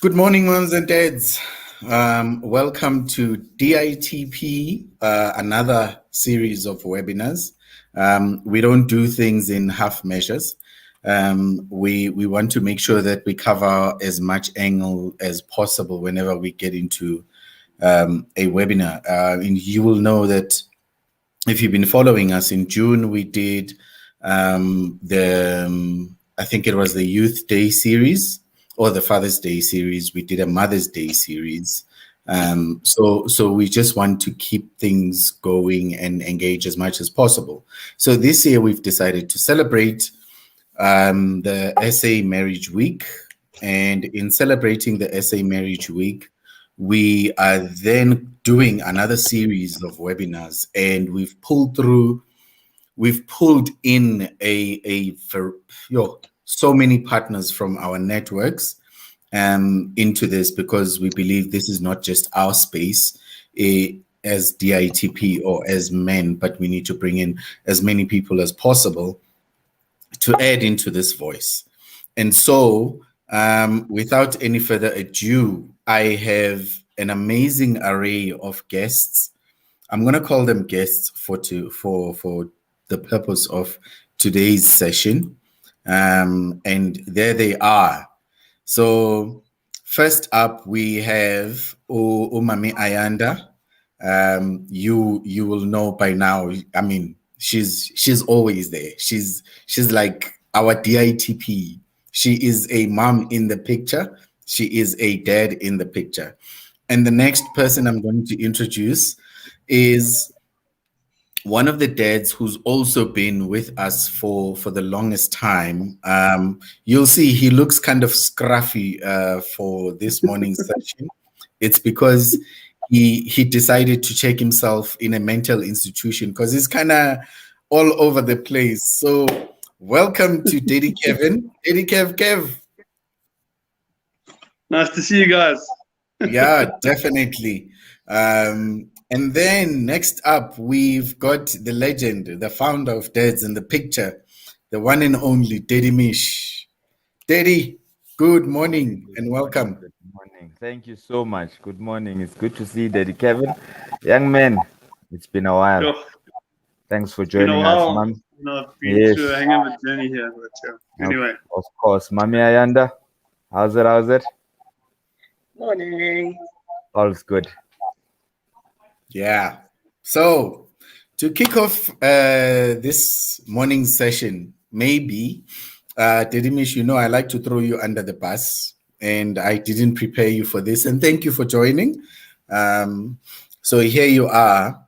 Good morning, moms and dads. Welcome to DITP, another series of webinars. We don't do things in half measures. We want to make sure that we cover as much angle as possible whenever we get into a webinar. And you will know that if you've been following us in June, we did I think it was the Youth Day series or the Father's Day series. We did a Mother's Day series. So we just want to keep things going and engage as much as possible. So this year we've decided to celebrate the SA Marriage Week. And in celebrating the SA Marriage Week, we are then doing another series of webinars, and we've pulled in so many partners from our networks into this, because we believe this is not just our space as DITP or as men, but we need to bring in as many people as possible to add into this voice. And so without any further ado, I have an amazing array of guests. I'm going to call them guests for the purpose of today's session. And there they are. So first up, we have Umami Ayanda. You will know by now. I mean, she's always there. She's like our DITP. She is a mom in the picture. She is a dad in the picture. And the next person I'm going to introduce is one of the dads who's also been with us for the longest time. You'll see he looks kind of scruffy for this morning's session. It's because he decided to check himself in a mental institution because he's kind of all over the place. So welcome to Daddy Kevin. Daddy Kev. Nice to see you guys. Yeah, definitely. And then next up, we've got the legend, the founder of Dads in the picture, the one and only Daddy Mish. Daddy, good morning and welcome. Good morning. Thank you so much. Good morning. It's good to see Daddy Kevin. Young man, it's been a while. Sure. Thanks for joining us, Mom. I've been through a hang of a journey here. But, anyway. Of course. Mami Ayanda, how's it? Morning. All's good. Yeah. So to kick off this morning's session, maybe, Daddy Mish, I like to throw you under the bus, and I didn't prepare you for this. And thank you for joining. So here you are.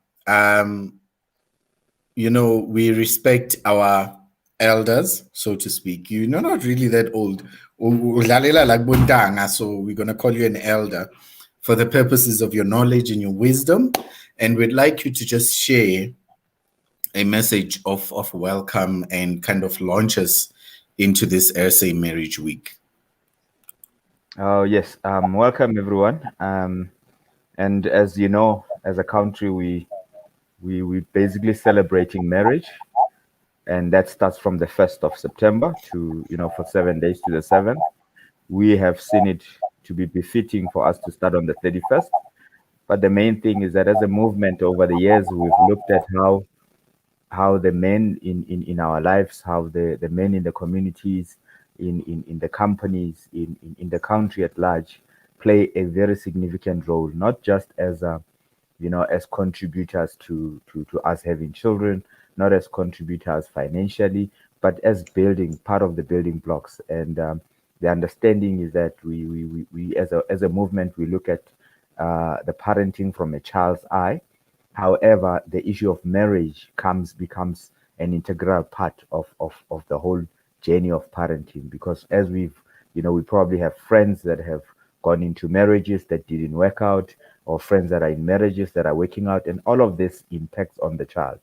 We respect our elders, so to speak. You're not really that old. So we're going to call you an elder for the purposes of your knowledge and your wisdom. And we'd like you to just share a message of welcome and kind of launch us into this SA Marriage Week. Oh, yes. Welcome, everyone. And as you know, as a country, we basically celebrating marriage. And that starts from the 1st of September to, for 7 days to the 7th. We have seen it to be befitting for us to start on the 31st. But the main thing is that as a movement over the years, we've looked at how the men in our lives, how the men in the communities, in the companies, in the country at large, play a very significant role, not just as as contributors to us having children, not as contributors financially, but as part of the building blocks. And the understanding is that we as a movement, we look at the parenting from a child's eye. However, the issue of marriage becomes an integral part of the whole journey of parenting, because as we probably have friends that have gone into marriages that didn't work out, or friends that are in marriages that are working out, and all of this impacts on the child.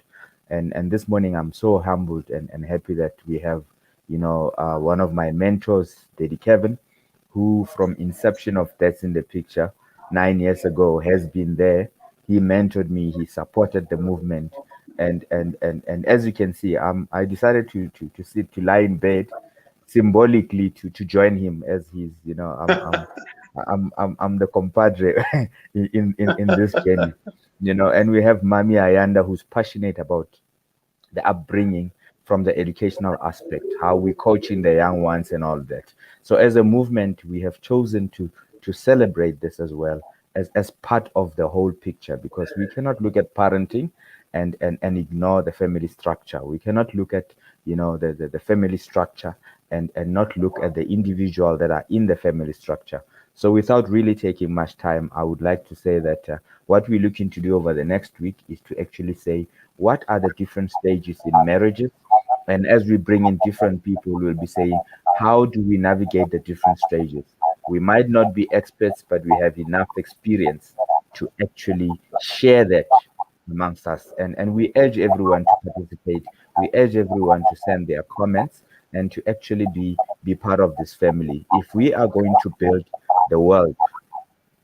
And this morning, I'm so humbled and happy that we have, one of my mentors, Daddy Kevin, who from inception of Dads in the Picture 9 years ago has been there. He mentored me, he supported the movement. And as you can see, I decided to lie in bed symbolically to join him, as he's, I'm the compadre in this journey, and we have Mami Ayanda, who's passionate about the upbringing from the educational aspect, how we coaching the young ones and all that. So as a movement, we have chosen to celebrate this as well as part of the whole picture, because we cannot look at parenting and ignore the family structure. We cannot look at the family structure and not look at the individual that are in the family structure. So without really taking much time, I would like to say that what we're looking to do over the next week is to actually say what are the different stages in marriages. And as we bring in different people, we'll be saying, how do we navigate the different stages? We might not be experts, but we have enough experience to actually share that amongst us. And we urge everyone to participate. We urge everyone to send their comments and to actually be part of this family. If we are going to build the world,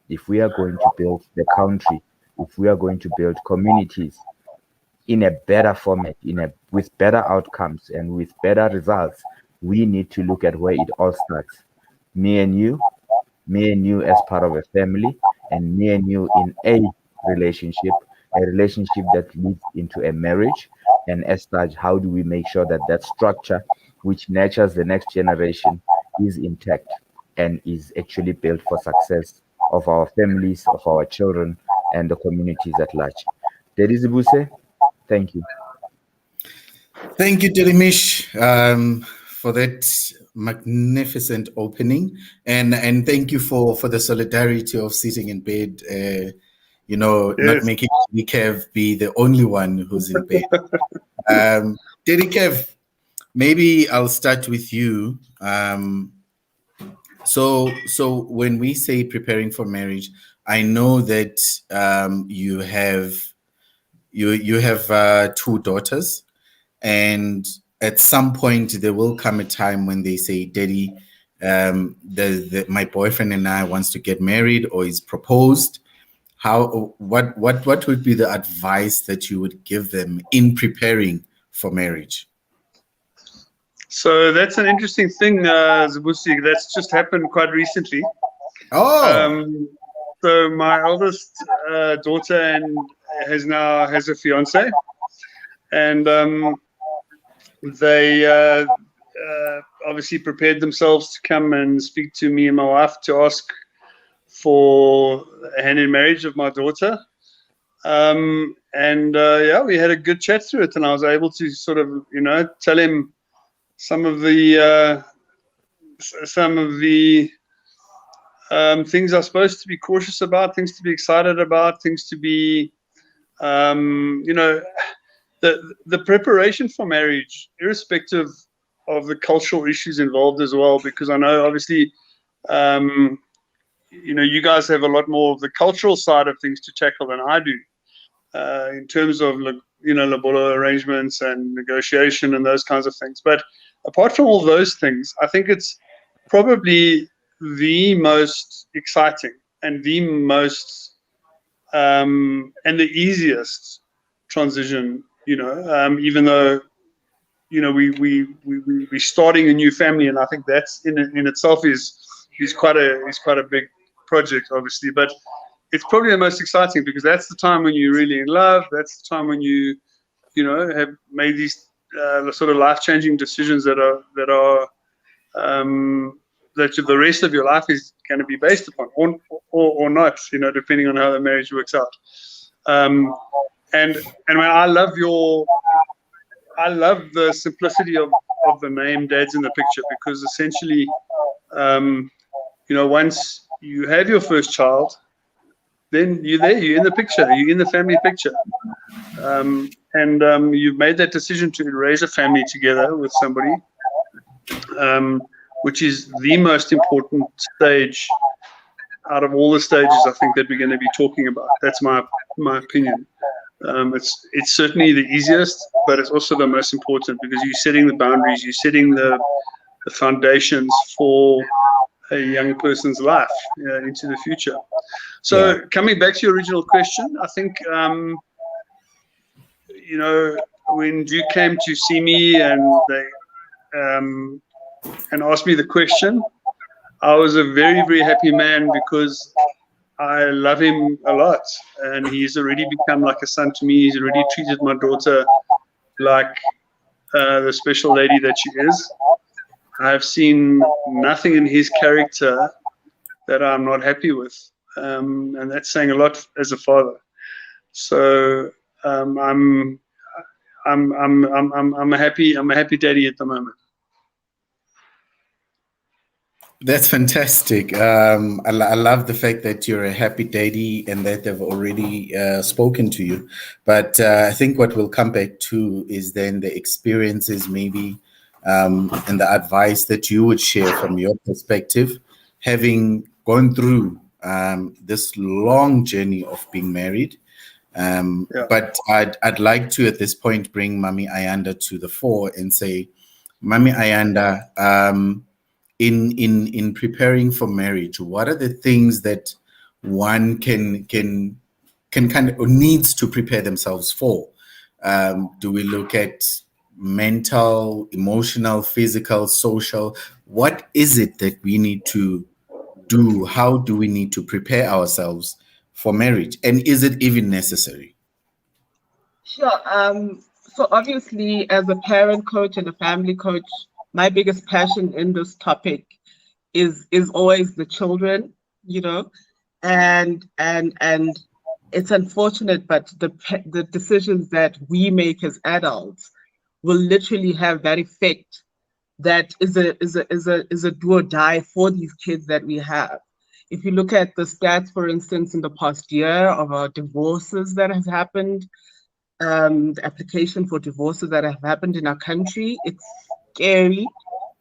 if we are going to build the country, if we are going to build communities in a better format, with better outcomes and with better results, we need to look at where it all starts. Me and you as part of a family, and me and you in a relationship that leads into a marriage. And as such, how do we make sure that that structure, which nurtures the next generation, is intact and is actually built for success of our families, of our children, and the communities at large. Dedizibuse, thank you. Thank you, Terimish, for that magnificent opening, and thank you for the solidarity of sitting in bed. Not Yes. making Kev be the only one who's in bed. Kev, maybe I'll start with you. So when we say preparing for marriage, I know that you have two daughters, and at some point there will come a time when they say, "Daddy, my boyfriend and I wants to get married or is proposed." What would be the advice that you would give them in preparing for marriage? So that's an interesting thing, Zabusi. That's just happened quite recently. Oh. So my eldest daughter has a fiance, and they obviously prepared themselves to come and speak to me and my wife to ask for a hand in marriage of my daughter. We had a good chat through it, and I was able to sort of, tell him some of the things are supposed to be cautious about, things to be excited about, things to be, the preparation for marriage, irrespective of the cultural issues involved as well, because I know obviously, you guys have a lot more of the cultural side of things to tackle than I do, in terms of, lobola arrangements and negotiation and those kinds of things. But apart from all those things, I think it's probably the most exciting and the most and the easiest transition. Even though we're starting a new family, and I think that's in itself is quite a big project, obviously. But it's probably the most exciting, because that's the time when you're really in love. That's the time when you have made these sort of life-changing decisions that the rest of your life is going to be based upon, or not, depending on how the marriage works out. And I love the simplicity of the name Dad's in the Picture, because essentially, once you have your first child, then you're there, you're in the picture, you're in the family picture. You've made that decision to raise a family together with somebody, which is the most important stage out of all the stages, I think, that we're going to be talking about. That's my opinion. It's certainly the easiest, but it's also the most important, because you're setting the boundaries, you're setting the foundations for a young person's life into the future. So coming back to your original question, I think, when Duke came to see me and they and asked me the question, I was a very, very happy man because I love him a lot, and he's already become like a son to me. He's already treated my daughter like the special lady that she is. I've seen nothing in his character that I'm not happy with, and that's saying a lot as a father. So I'm a happy daddy at the moment. That's fantastic. I love the fact that you're a happy daddy and that they've already spoken to you. But I think what we'll come back to is then the experiences, maybe, and the advice that you would share from your perspective, having gone through this long journey of being married. But I'd like to, at this point, bring Mami Ayanda to the fore and say, Mami Ayanda, in preparing for marriage, what are the things that one can kind of needs to prepare themselves for? Do we look at mental, emotional, physical, social? What is it that we need to do? How do we need to prepare ourselves for marriage? And is it even necessary? Sure. So obviously, as a parent coach and a family coach, my biggest passion in this topic is always the children, you know, and it's unfortunate, but the decisions that we make as adults will literally have that effect. That is a do or die for these kids that we have. If you look at the stats, for instance, in the past year of our divorces that has happened, the application for divorces that have happened in our country, it's scary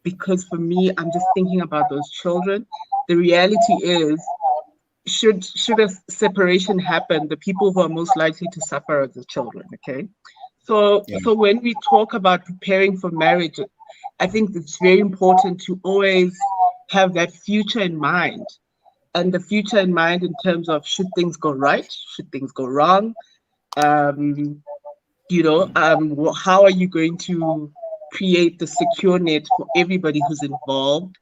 because for me, I'm just thinking about those children. The reality is, should a separation happen, the people who are most likely to suffer are the children, okay? So when we talk about preparing for marriage, I think it's very important to always have that future in mind. And the future in mind in terms of should things go right, should things go wrong, how are you going to create the secure net for everybody who's involved?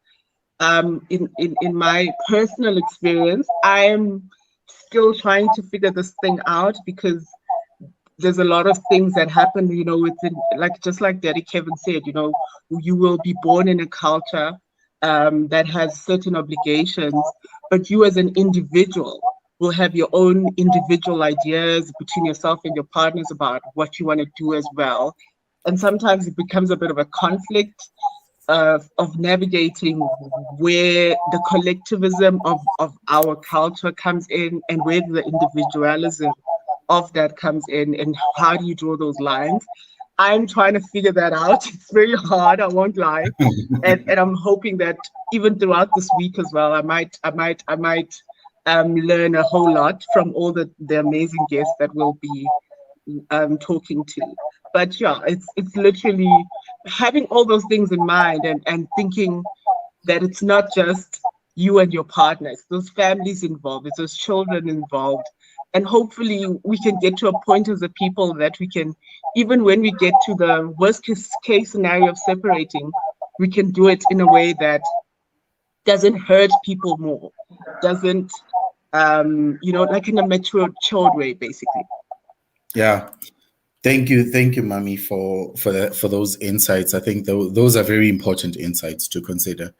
In my personal experience, I'm still trying to figure this thing out because there's a lot of things that happen, you know, within, just like Daddy Kevin said, you know, you will be born in a culture that has certain obligations, but you as an individual will have your own individual ideas between yourself and your partners about what you want to do as well. And sometimes it becomes a bit of a conflict of navigating where the collectivism of our culture comes in and where the individualism of that comes in, and how do you draw those lines. I'm trying to figure that out. It's very hard, I won't lie. And I'm hoping that even throughout this week as well, I might learn a whole lot from all the amazing guests that we'll be talking to. But yeah, it's literally having all those things in mind and thinking that it's not just you and your partners, those families involved, it's those children involved. And hopefully we can get to a point as a people that we can, even when we get to the worst case scenario of separating, we can do it in a way that doesn't hurt people more, doesn't, like in a matured way, basically. Yeah. Thank you, Mami, for those insights. I think those are very important insights to consider.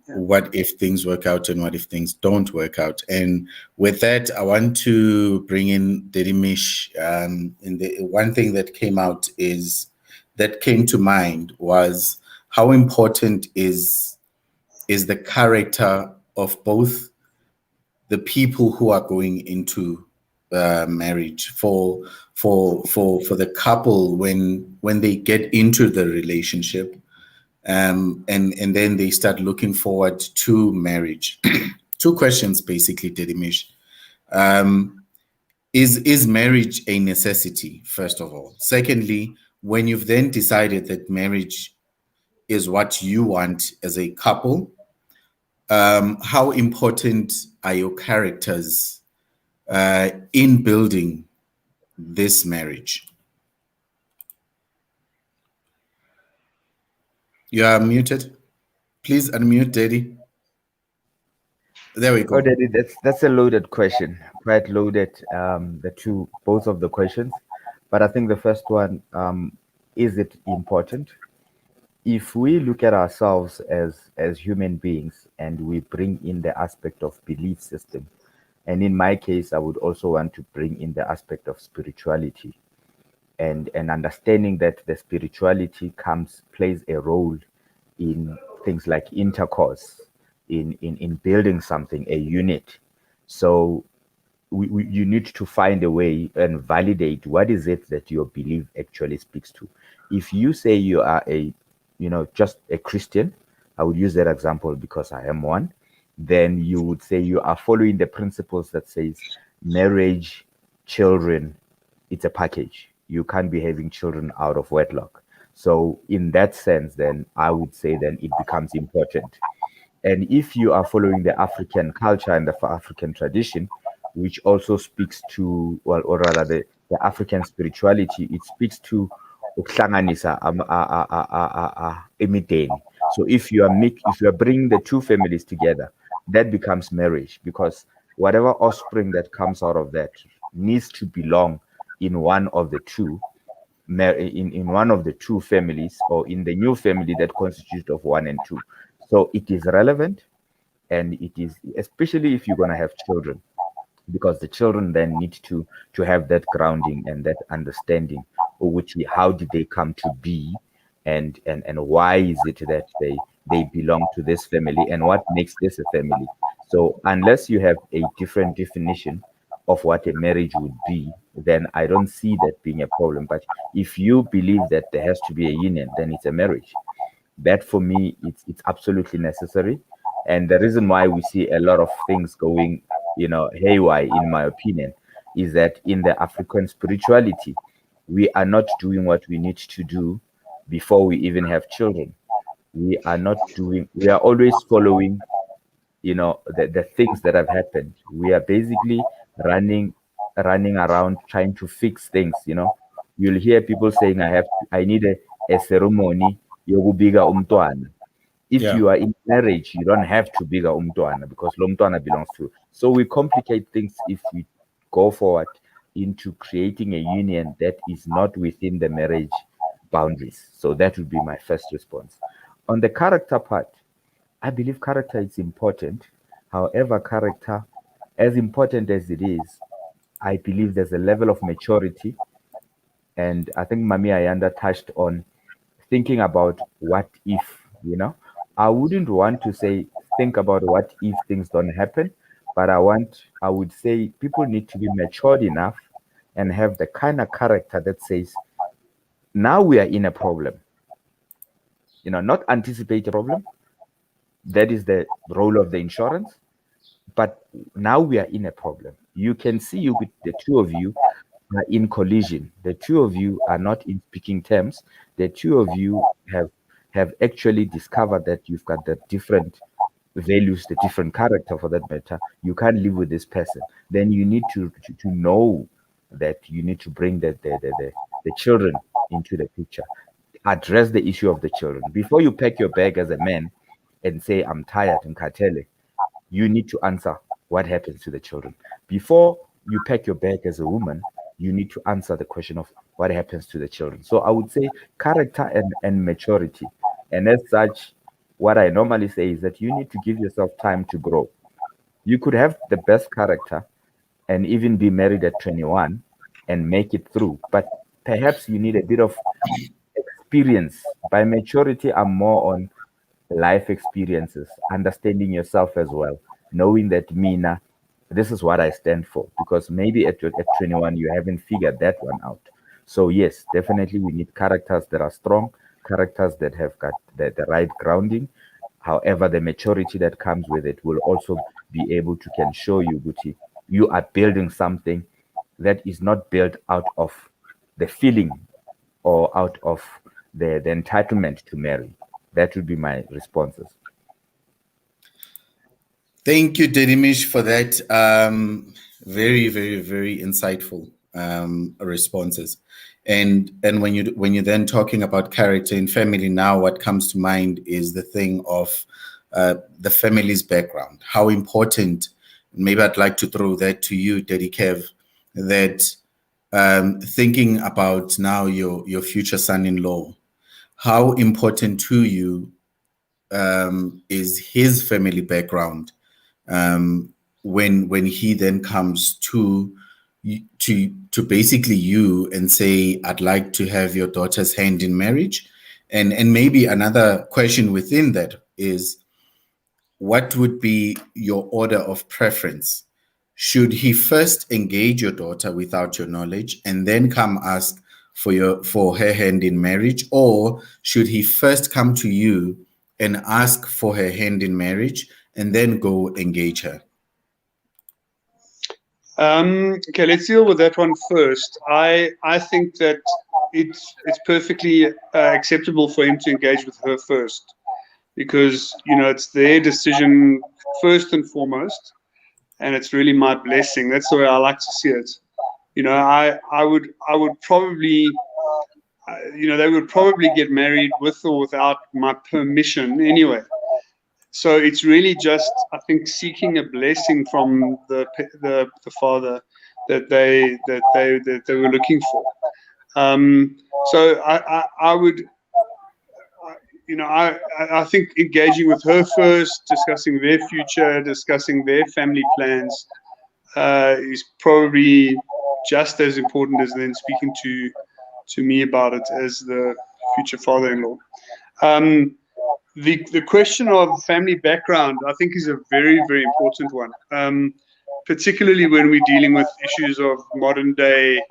What if things work out and what if things don't work out? And with that, I want to bring in Dedimish. And the one thing that came to mind was how important is the character of both the people who are going into marriage for the couple when they get into the relationship, and then they start looking forward to marriage. Two questions basically, Dedimish. Is marriage a necessity, first of all? Secondly, when you've then decided that marriage is what you want as a couple, how important are your characters in building this marriage? You are muted. Please unmute, Daddy. There we Oh, go. Daddy, that's a loaded question, quite loaded. Both of the questions, but I think the first one, is it important? If we look at ourselves as human beings and we bring in the aspect of belief system, and in my case, I would also want to bring in the aspect of spirituality and understanding that the spirituality plays a role in things like intercourse, in building something, a unit. So you need to find a way and validate what is it that your belief actually speaks to. If you say you are just a Christian, I would use that example because I am one, then you would say you are following the principles that says marriage, children, it's a package. You can't be having children out of wedlock. So in that sense, then I would say then it becomes important. And if you are following the African culture and the African tradition, which also speaks to, well, or rather the African spirituality, it speaks to ukuhlanganisa imideni. So if you are bringing the two families together, that becomes marriage, because whatever offspring that comes out of that needs to belong in one of the two in one of the two families, or in the new family that constitutes of one and two. So it is relevant, and it is especially if you're going to have children, because the children then need to have that grounding and that understanding, or how did they come to be, and why is it that they belong to this family, and what makes this a family. So unless you have a different definition of what a marriage would be, then I don't see that being a problem. But if you believe that there has to be a union, then it's a marriage. That for me, it's absolutely necessary. And the reason why we see a lot of things going, haywire, in my opinion, is that in the African spirituality, we are not doing what we need to do before we even have children. We are always following, the things that have happened. We are basically running around trying to fix things. You'll hear people saying, I need a ceremony yokubiga umntwana. If Yeah. you are in marriage, you don't have to biga umntwana, because lo mntwana belongs to you. So we complicate things if we go forward into creating a union that is not within the marriage boundaries. So that would be my first response. On the character part, I believe character is important. However, character, as important as it is, I believe there's a level of maturity. And I think Mami Ayanda touched on thinking about what if. I wouldn't want to say think about what if things don't happen, but I would say people need to be matured enough and have the kind of character that says, now we are in a problem. Not anticipate a problem. That is the role of the insurance. But now we are in a problem. You can see with the two of you are in collision. The two of you are not in speaking terms. The two of you have actually discovered that you've got the different values, the different character for that matter. You can't live with this person. Then you need to know that you need to bring the children into the picture. Address the issue of the children. Before you pack your bag as a man and say, I'm tired, and Katele, you need to answer what happens to the children. Before you pack your bag as a woman, you need to answer the question of what happens to the children. So I would say character and maturity. And as such, what I normally say is that you need to give yourself time to grow. You could have the best character and even be married at 21 and make it through, but perhaps you need a bit of experience. By maturity, I'm more on life experiences, understanding yourself as well, knowing that Mina, this is what I stand for. Because maybe at 21, you haven't figured that one out. So, yes, definitely we need characters that are strong, characters that have got the right grounding. However, the maturity that comes with it will also be able to can show you, Guti, you are building something that is not built out of the feeling or out of the entitlement to marry. That would be my responses. Thank you, Dedimish, for that. Very, very, very insightful responses. And when you're then talking about character in family, now what comes to mind is the thing of the family's background. How important, maybe I'd like to throw that to you, Daddy Kev, that thinking about now your future son-in-law, how important to you is his family background when he then comes to basically you and say, I'd like to have your daughter's hand in marriage? And maybe another question within that is, what would be your order of preference? Should he first engage your daughter without your knowledge and then come ask for her hand in marriage, or should he first come to you and ask for her hand in marriage and then go engage her? Okay, let's deal with that one first. I think that it's perfectly acceptable for him to engage with her first, because it's their decision first and foremost, and it's really my blessing. That's the way I like to see it. I would probably, they would probably get married with or without my permission anyway. So it's really just, I think, seeking a blessing from the father that they were looking for. So I would, I think engaging with her first, discussing their future, discussing their family plans, is probably just as important as then speaking to me about it as the future father-in-law. The question of family background, I think, is a very, very important one, particularly when we're dealing with issues of modern day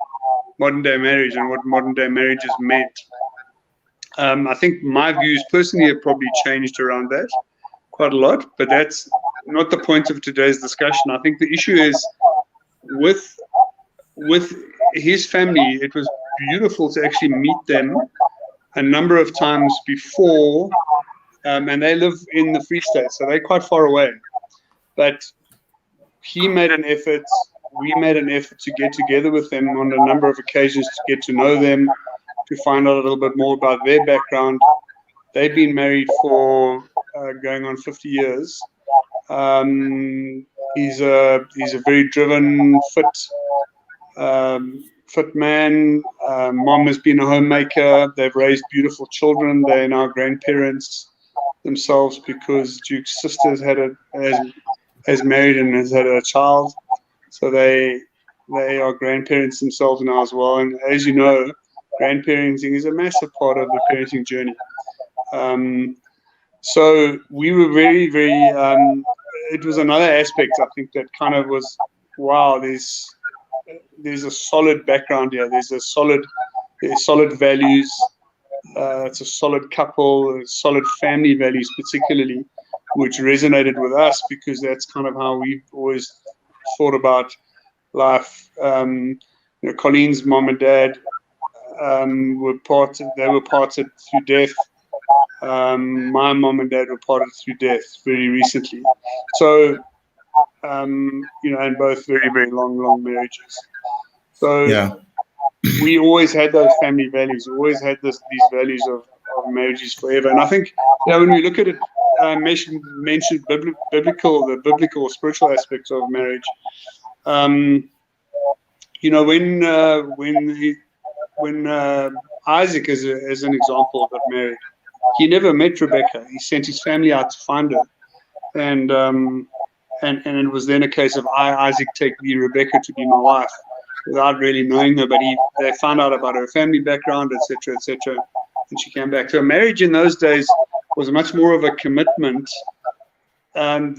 marriage and what modern day marriage is meant. I think my views personally have probably changed around that quite a lot, but that's not the point of today's discussion. I think the issue is with his family. It was beautiful to actually meet them a number of times before, and they live in the Free State, so they're quite far away. But he made an effort, we made an effort to get together with them on a number of occasions to get to know them, to find out a little bit more about their background. They've been married for going on 50 years. He's a very driven, fit man. Mom has been a homemaker. They've raised beautiful children. They're now grandparents themselves because Duke's sister has married and has had a child. So they are grandparents themselves now as well. And as you know, grandparenting is a massive part of the parenting journey. So we were very, very, it was another aspect, I think, that kind of was, wow, there's a solid background here. There's solid values. It's a solid couple, solid family values, particularly, which resonated with us because that's kind of how we've always thought about life. Colleen's mom and dad were parted through death. My mom and dad were parted through death very recently. So, and both very, very long marriages. So yeah. We always had those family values. We always had these values of marriages forever. And I think, when we look at it, mentioned the biblical or spiritual aspects of marriage. When Isaac, as an example, got married, he never met Rebecca. He sent his family out to find her, and it was then a case of Isaac, take thee Rebecca to be my wife, without really knowing her. But they found out about her family background, etc., and she came back. So marriage in those days was much more of a commitment than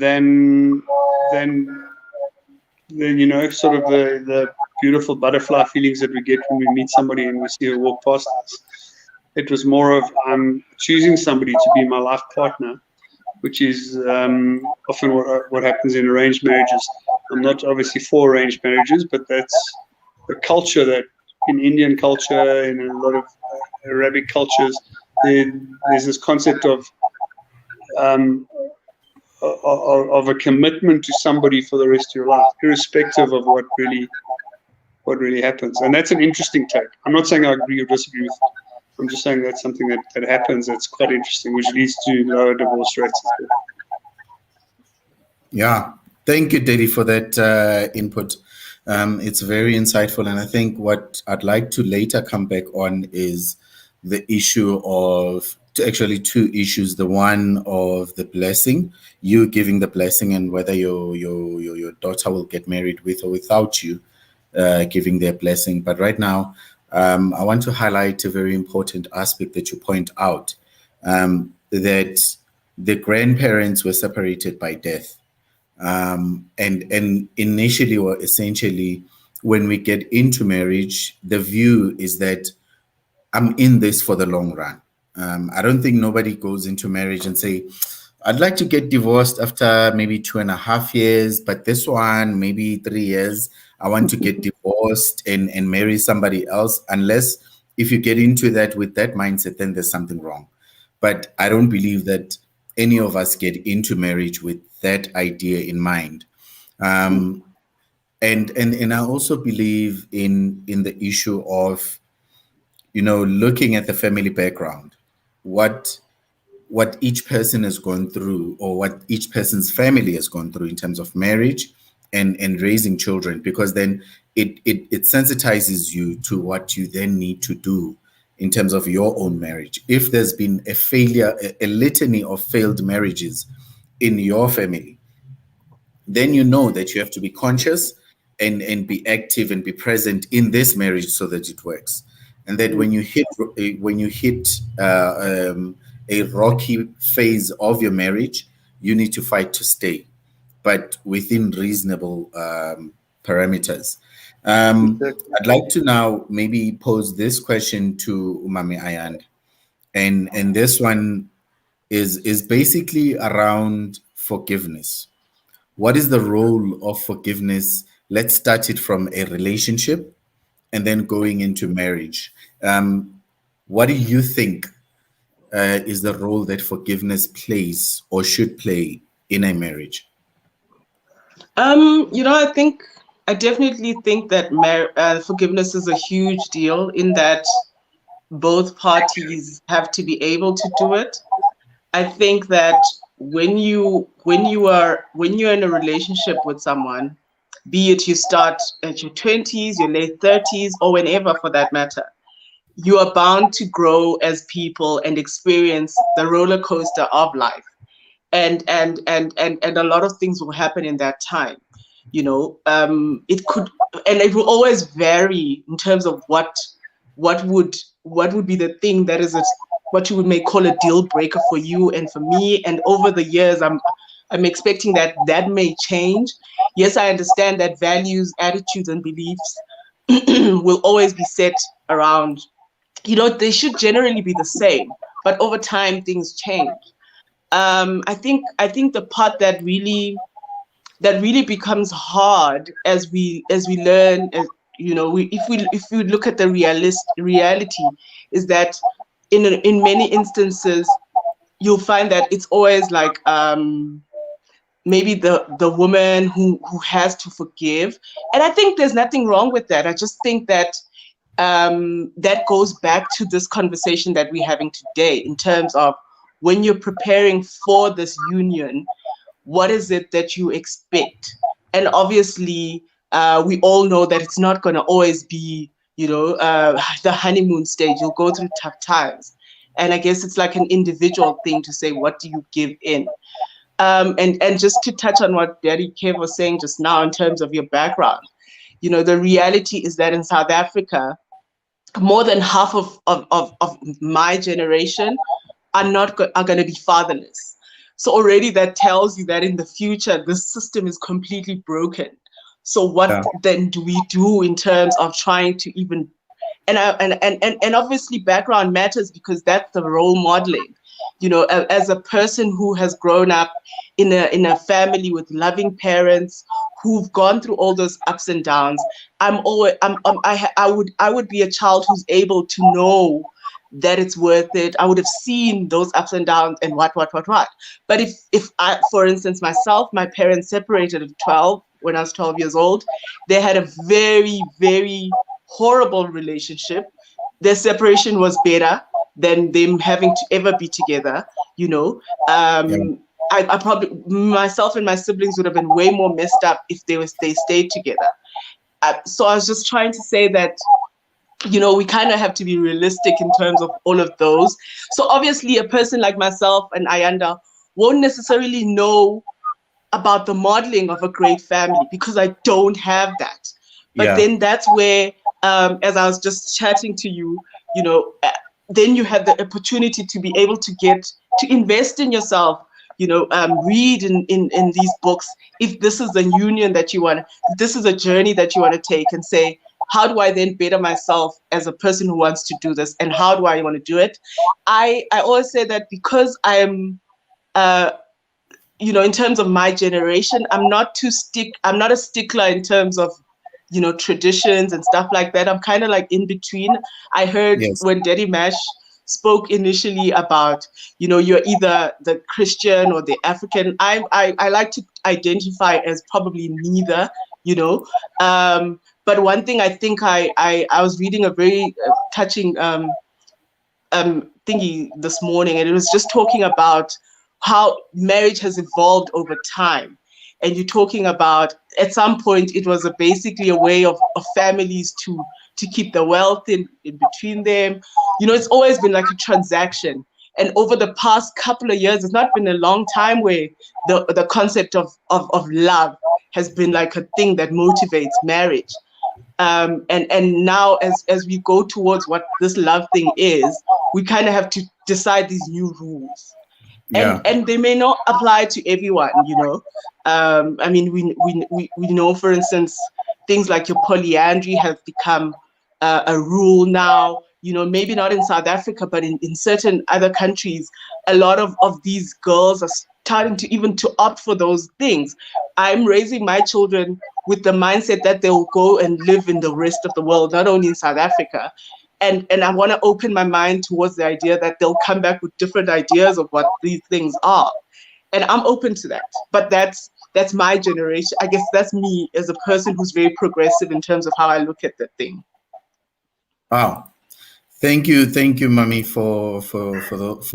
sort of the beautiful butterfly feelings that we get when we meet somebody and we see her walk past us. It was more of, I'm choosing somebody to be my life partner, which is often what happens in arranged marriages. I'm not obviously for arranged marriages, but that's the culture that in Indian culture, in a lot of Arabic cultures, there's this concept of a commitment to somebody for the rest of your life, irrespective of what really happens. And that's an interesting take. I'm not saying I agree or disagree with it. I'm just saying that's something that happens that's quite interesting, which leads to lower divorce rates as well. Yeah, thank you, Daddy, for that input. It's very insightful, and I think what I'd like to later come back on is the issue of actually two issues. The one of the blessing, you giving the blessing, and whether your daughter will get married with or without you giving their blessing. But right now, I want to highlight a very important aspect that you point out, that the grandparents were separated by death. And initially or essentially, when we get into marriage, the view is that I'm in this for the long run. I don't think nobody goes into marriage and say, I'd like to get divorced after maybe 2.5 years, but this one, maybe 3 years, I want to get divorced and marry somebody else. Unless if you get into that with that mindset, then there's something wrong. But I don't believe that any of us get into marriage with that idea in mind. And I also believe in the issue of, looking at the family background, what each person has gone through, or what each person's family has gone through in terms of marriage and raising children, because then it sensitizes you to what you then need to do in terms of your own marriage. If there's been a failure, a litany of failed marriages in your family, then you know that you have to be conscious and be active and be present in this marriage so that it works. And that when you hit a rocky phase of your marriage, you need to fight to stay, but within reasonable parameters. I'd like to now maybe pose this question to Umami Ayand, and this one is basically around forgiveness. What is the role of forgiveness? Let's start it from a relationship and then going into marriage. What do you think is the role that forgiveness plays or should play in a marriage? I definitely think that forgiveness is a huge deal, in that both parties have to be able to do it. I think that when you're in a relationship with someone, be it you start at your 20s, your late 30s, or whenever for that matter, you are bound to grow as people and experience the roller coaster of life. And a lot of things will happen in that time. It will always vary in terms of what would be the thing that is what you may call a deal breaker for you and for me. And over the years, I'm expecting that may change. Yes, I understand that values, attitudes, and beliefs will always be set around, they should generally be the same, but over time things change. I think the part that really becomes hard as we learn, if we look at the reality, is that in many instances you'll find that it's always like maybe the woman who has to forgive. And I think there's nothing wrong with that. I just think that that goes back to this conversation that we're having today, in terms of when you're preparing for this union, what is it that you expect? And obviously, we all know that it's not going to always be, the honeymoon stage. You'll go through tough times. And I guess it's like an individual thing to say, what do you give in? And just to touch on what Daddy Kev was saying just now in terms of your background, the reality is that in South Africa, more than half of my generation are going to be fatherless. So already that tells you that in the future, the system is completely broken. So what then do we do in terms of trying to even, and obviously background matters, because that's the role modeling. As a person who has grown up in a family with loving parents who've gone through all those ups and downs, I would be a child who's able to know that it's worth it. I would have seen those ups and downs and what. But if I, for instance, myself, my parents separated at 12, when I was 12 years old, they had a very, very horrible relationship. Their separation was better than them having to ever be together, I probably, myself and my siblings would have been way more messed up if they stayed together. So I was just trying to say that, you know, we kind of have to be realistic in terms of all of those. So obviously a person like myself and Ayanda won't necessarily know about the modeling of a great family because I don't have that. But then that's where, as I was just chatting to you, you know, then you have the opportunity to be able to invest in yourself, you know, read in these books. If this is a union that you want, this is a journey that you want to take, and say, how do I then better myself as a person who wants to do this, and how do I want to do it? I always say that because I'm, you know, in terms of my generation, I'm not a stickler in terms of, you know, traditions and stuff like that. I'm kind of like in between. I heard when Daddy Mash spoke initially about, you know, you're either the Christian or the African. I like to identify as probably neither, you know. But one thing I think I was reading a very touching thingy this morning, and it was just talking about how marriage has evolved over time. And you're talking about, at some point, it was basically a way of families to keep the wealth in between them. You know, it's always been like a transaction. And over the past couple of years, it's not been a long time where the concept of love has been like a thing that motivates marriage. And now as we go towards what this love thing is, we kind of have to decide these new rules. And they may not apply to everyone, you know. I mean, we know, for instance, things like your polyandry have become a rule now. You know, maybe not in South Africa, but in certain other countries, a lot of these girls are starting to opt for those things. I'm raising my children with the mindset that they will go and live in the rest of the world, not only in South Africa. And I want to open my mind towards the idea that they'll come back with different ideas of what these things are. And I'm open to that. But that's my generation. I guess that's me as a person who's very progressive in terms of how I look at the thing. Wow. Thank you, Mami, for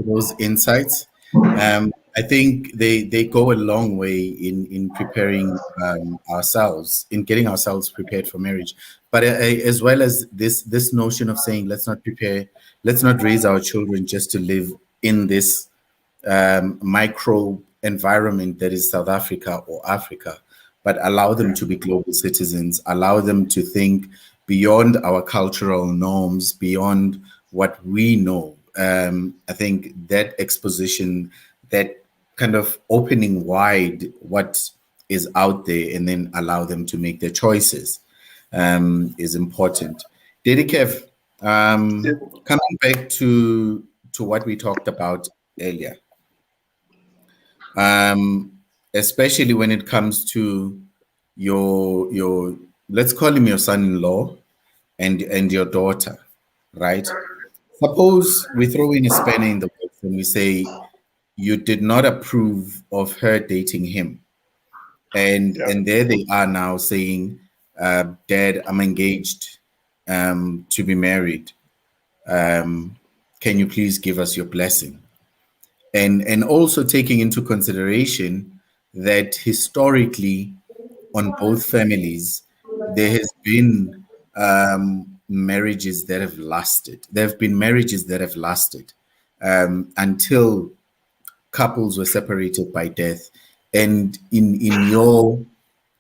those insights. I think they go a long way in preparing ourselves, in getting ourselves prepared for marriage. But as well as this notion of saying, let's not raise our children just to live in this micro environment that is South Africa or Africa, but allow them to be global citizens, allow them to think beyond our cultural norms, beyond what we know. I think that exposition, that kind of opening wide what is out there and then allow them to make their choices is important. Dedikev, coming back to what we talked about earlier, especially when it comes to your let's call him your son-in-law and your daughter, right? Suppose we throw in a spanner in the works and we say you did not approve of her dating him, and there they are now saying, Dad, I'm engaged to be married. Can you please give us your blessing? And also taking into consideration that historically on both families, there has been marriages that have lasted. There have been marriages that have lasted until couples were separated by death. And in your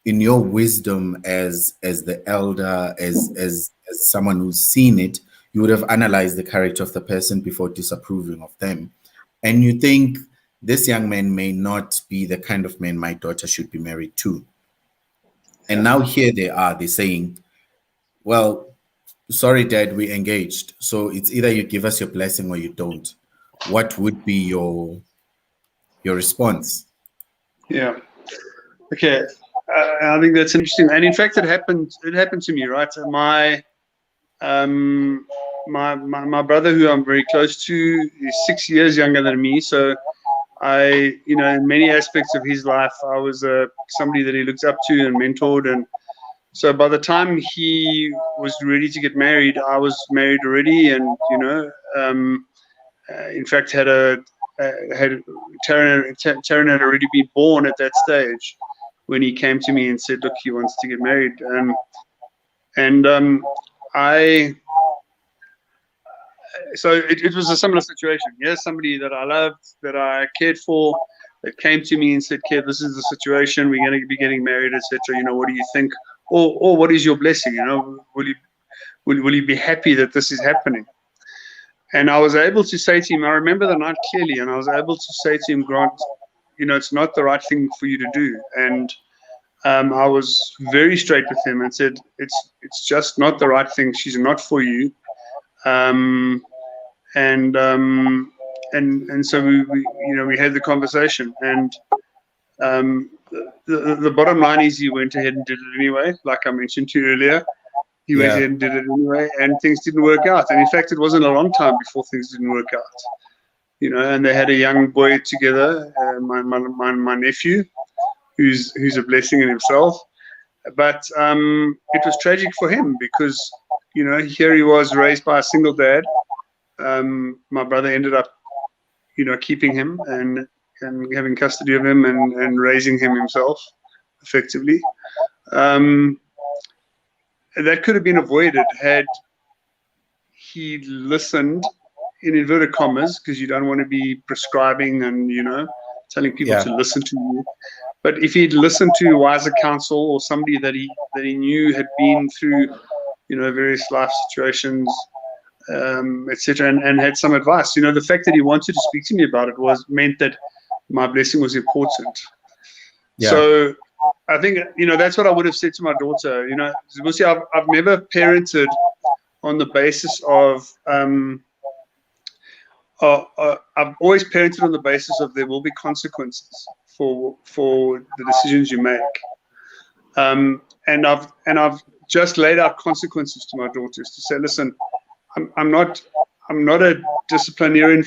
wisdom as the elder, as someone who's seen it, you would have analyzed the character of the person before disapproving of them. And you think this young man may not be the kind of man my daughter should be married to. And now here they're saying, well, sorry, Dad, we engaged. So it's either you give us your blessing or you don't. What would be your response? Yeah. Okay. I think that's interesting. And in fact, it happened to me, right? My brother, who I'm very close to, is 6 years younger than me. So in many aspects of his life, I was somebody that he looked up to and mentored. And so by the time he was ready to get married, I was married already. And, in fact, had a Taryn had already been born at that stage when he came to me and said, look, he wants to get married. So it was a similar situation. Yes, somebody that I loved, that I cared for, that came to me and said, Kev, this is the situation, we're going to be getting married, etc. You know, what do you think? Or what is your blessing? You know, will you be happy that this is happening? And I was able to say to him, I remember the night clearly, and I was able to say to him, Grant, you know, it's not the right thing for you to do. And I was very straight with him and said, it's just not the right thing. She's not for you. And so we had the conversation, and the bottom line is he went ahead and did it anyway, like I mentioned to you earlier. He went ahead and did it anyway, and things didn't work out. And in fact, it wasn't a long time before things didn't work out. You know, and they had a young boy together, my nephew, who's a blessing in himself. But it was tragic for him because, you know, here he was raised by a single dad. My brother ended up, you know, keeping him and having custody of him and raising him himself effectively. That could have been avoided had he listened, in inverted commas, because you don't want to be prescribing and, you know, telling people to listen to you. But if he'd listened to wiser counsel or somebody that he knew had been through, you know, various life situations, etc., and had some advice, you know, the fact that he wanted to speak to me about it meant that my blessing was important. So I think, you know, that's what I would have said to my daughter. You know, Zibusi, I've never parented on the basis of I've always parented on the basis of there will be consequences for the decisions you make, and I've just laid out consequences to my daughters to say, listen, I'm not a disciplinarian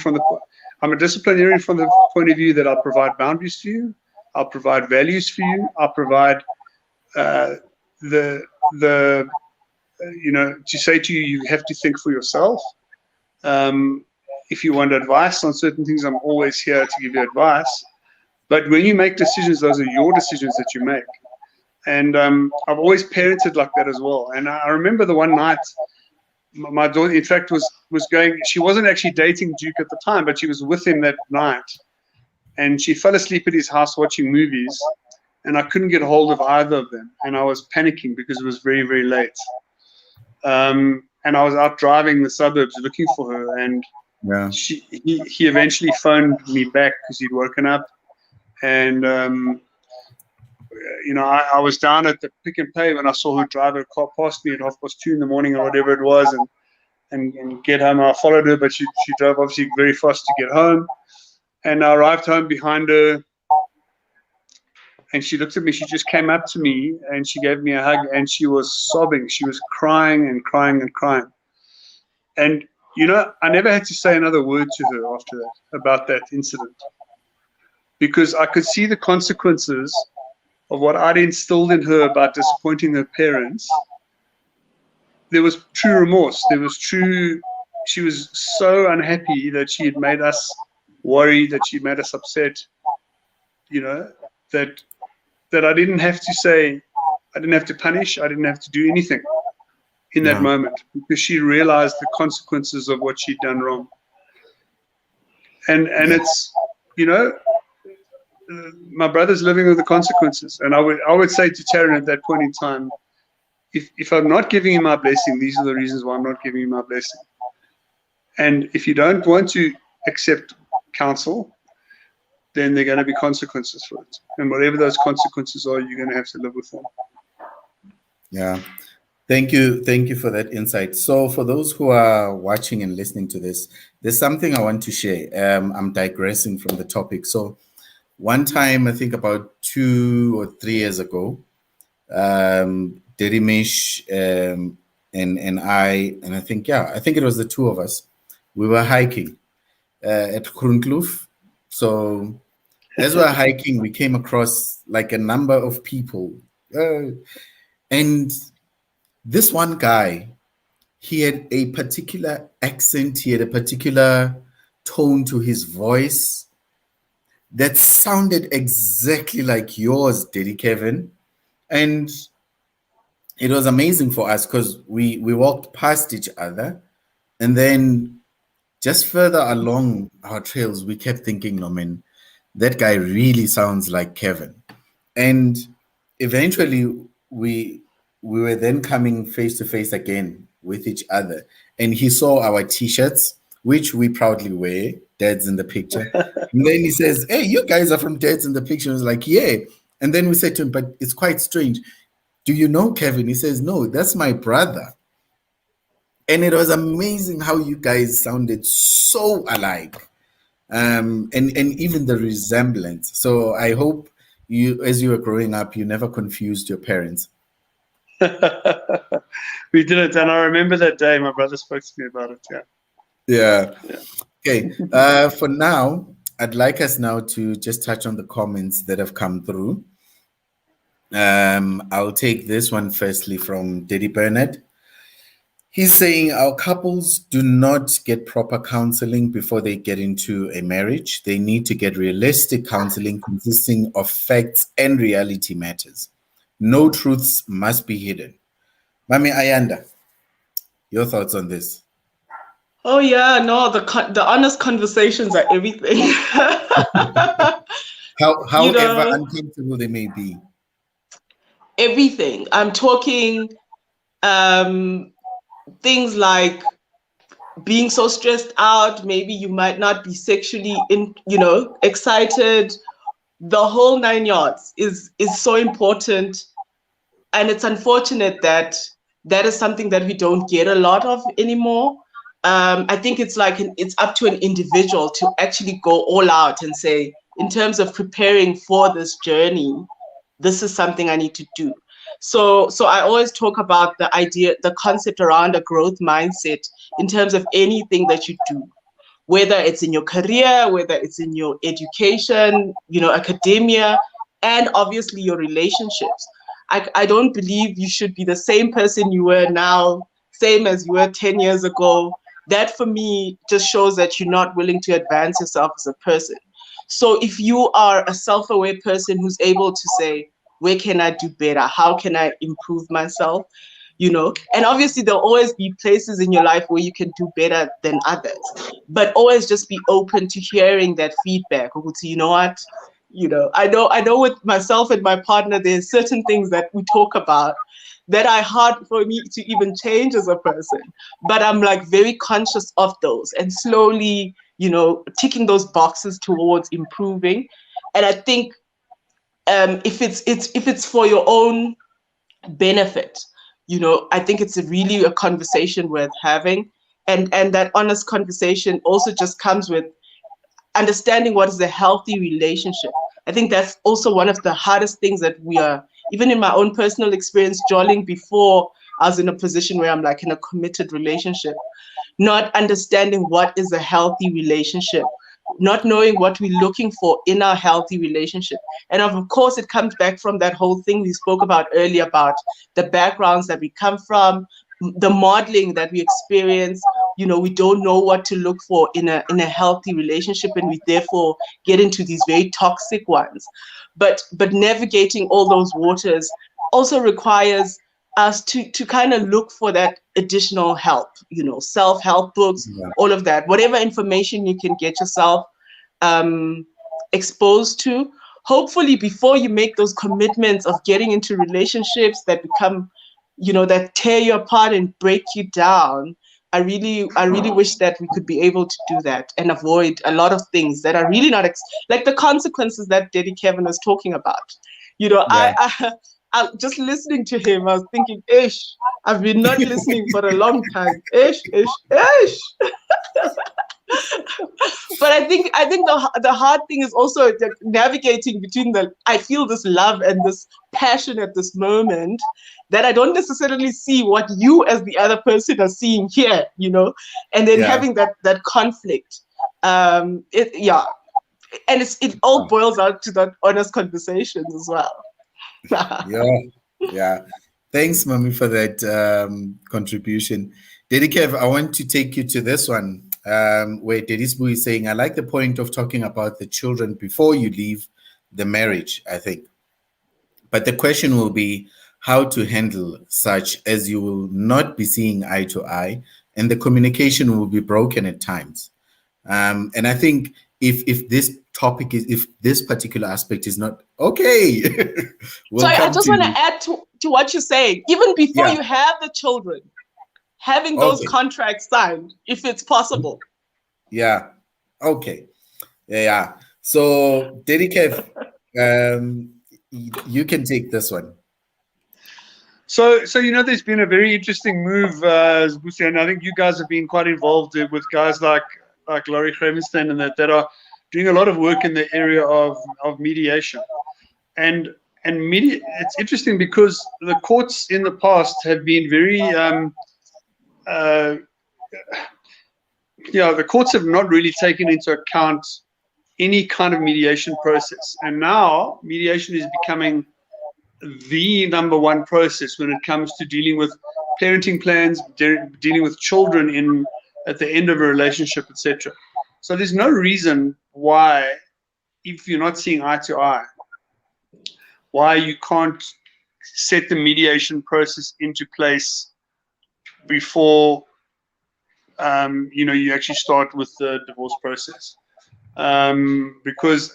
I'm a disciplinarian from the point of view that I'll provide boundaries for you, I'll provide values for you, I'll provide you know, to say to you, you have to think for yourself. If you want advice on certain things, I'm always here to give you advice. But when you make decisions, those are your decisions that you make. And I've always parented like that as well. And I remember the one night, my daughter, in fact, was going, she wasn't actually dating Duke at the time, but she was with him that night. And she fell asleep at his house watching movies, and I couldn't get hold of either of them. And I was panicking because it was very, very late. And I was out driving the suburbs looking for her, and he eventually phoned me back because he'd woken up. And you know, I was down at the Pick and Pay when I saw her drive her car past me at 2:30 in the morning or whatever it was, and get home. I followed her, but she drove obviously very fast to get home. And I arrived home behind her, and she looked at me. She just came up to me and she gave me a hug, and she was sobbing. She was crying and crying and crying. And you know, I never had to say another word to her after that about that incident, because I could see the consequences of what I'd instilled in her about disappointing her parents. There was true remorse. She was so unhappy that she had made us worry, that she made us upset, you know, that I didn't have to say, I didn't have to punish, I didn't have to do anything in that moment, because she realized the consequences of what she'd done wrong. And it's, you know, my brother's living with the consequences. And I would say to Taryn at that point in time, if I'm not giving you my blessing, these are the reasons why I'm not giving you my blessing. And if you don't want to accept counsel, then there are going to be consequences for it. And whatever those consequences are, you're going to have to live with them. Yeah. Thank you for that insight. So for those who are watching and listening to this, there's something I want to share. I'm digressing from the topic. So one time, I think about 2 or 3 years ago, Derimish and I think it was the two of us, we were hiking at Groenkloof. So as we were hiking, we came across like a number of people. And this one guy, he had a particular accent, he had a particular tone to his voice that sounded exactly like yours, Daddy Kevin. And it was amazing for us because we walked past each other, and then just further along our trails, we kept thinking, no man, that guy really sounds like Kevin. And eventually we were then coming face to face again with each other. And he saw our t-shirts, which we proudly wear, Dad's in the picture. And then he says, hey, you guys are from Dad's in the picture. I was like, yeah. And then we said to him, but it's quite strange. Do you know Kevin? He says, no, that's my brother. And it was amazing how you guys sounded so alike. And even the resemblance. So I hope you, as you were growing up, you never confused your parents. We didn't, and I remember that day my brother spoke to me about it. Yeah. Okay. For now, I'd like us now to just touch on the comments that have come through. I'll take this one firstly from Daddy Bernard. He's saying our couples do not get proper counseling before they get into a marriage. They need to get realistic counseling consisting of facts and reality matters. No truths must be hidden. Mami Ayanda, your thoughts on this? Oh yeah, no, the honest conversations are everything. However uncomfortable they may be. Everything. I'm talking things like being so stressed out, maybe you might not be sexually excited. The whole 9 yards is so important. And it's unfortunate that that is something that we don't get a lot of anymore. I think it's up to an individual to actually go all out and say, in terms of preparing for this journey, this is something I need to do. So I always talk about the concept around a growth mindset in terms of anything that you do, whether it's in your career, whether it's in your education, academia, and obviously your relationships. I don't believe you should be the same person you were now, same as you were 10 years ago. That for me just shows that you're not willing to advance yourself as a person. So if you are a self-aware person who's able to say, where can I do better? How can I improve myself? And obviously there'll always be places in your life where you can do better than others, but always just be open to hearing that feedback. You know what? I know with myself and my partner, there's certain things that we talk about that are hard for me to even change as a person, but I'm very conscious of those and slowly, ticking those boxes towards improving. And I think if it's for your own benefit, I think it's really a conversation worth having, and that honest conversation also just comes with understanding what is a healthy relationship. I think that's also one of the hardest things that we are, even in my own personal experience, jolling before I was in a position where I'm in a committed relationship, not understanding what is a healthy relationship, not knowing what we're looking for in a healthy relationship. And of course, it comes back from that whole thing we spoke about earlier about the backgrounds that we come from, the modeling that we experience. We don't know what to look for in a healthy relationship, and we therefore get into these very toxic ones. But navigating all those waters also requires us to kind of look for that additional help, self-help books, all of that, whatever information you can get yourself exposed to, hopefully before you make those commitments of getting into relationships that become, that tear you apart and break you down. I really wish that we could be able to do that and avoid a lot of things that are really not like the consequences that Daddy Kevin was talking about. I just listening to him, I was thinking, ish, I've been not listening for a long time. Ish. But I think the hard thing is also navigating between I feel this love and this passion at this moment that I don't necessarily see what you as the other person are seeing here, and then having that conflict. And it all boils out to that honest conversation as well. Yeah. Thanks, Mami, for that contribution. Daddy Kev, I want to take you to this one. where Dedisbu is saying, I like the point of talking about the children before you leave the marriage, I think. But the question will be how to handle such, as you will not be seeing eye to eye, and the communication will be broken at times. And I think if this topic is, if this particular aspect is not okay, we'll Sorry, I come just want to add to what you're saying. Even before you have the children, having those contracts signed, if it's possible. Yeah. Okay. Yeah. So, Dedikev, you can take this one. So there's been a very interesting move, Zbusi, and I think you guys have been quite involved with guys like Laurie Cravenstein and that are doing a lot of work in the area of mediation. And media, it's interesting because the courts in the past have been very the courts have not really taken into account any kind of mediation process. And now mediation is becoming the number one process when it comes to dealing with parenting plans, dealing with children at the end of a relationship, etc. So there's no reason why, if you're not seeing eye to eye, why you can't set the mediation process into place before you actually start with the divorce process. Because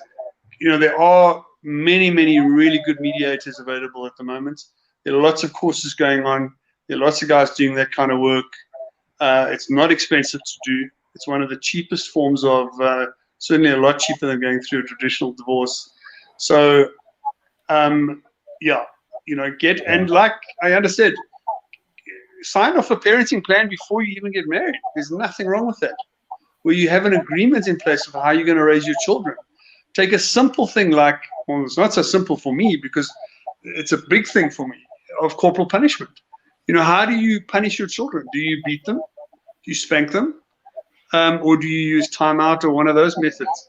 there are many really good mediators available at the moment. There are lots of courses going on. There are lots of guys doing that kind of work. It's not expensive to do. It's one of the cheapest forms of, certainly a lot cheaper than going through a traditional divorce. So, and like I understood, sign off a parenting plan before you even get married. There's nothing wrong with that. Where you have an agreement in place of how you're going to raise your children. Take a simple thing like, well, it's not so simple for me because it's a big thing for me, of corporal punishment. How do you punish your children? Do you beat them? Do you spank them? Or do you use timeout or one of those methods?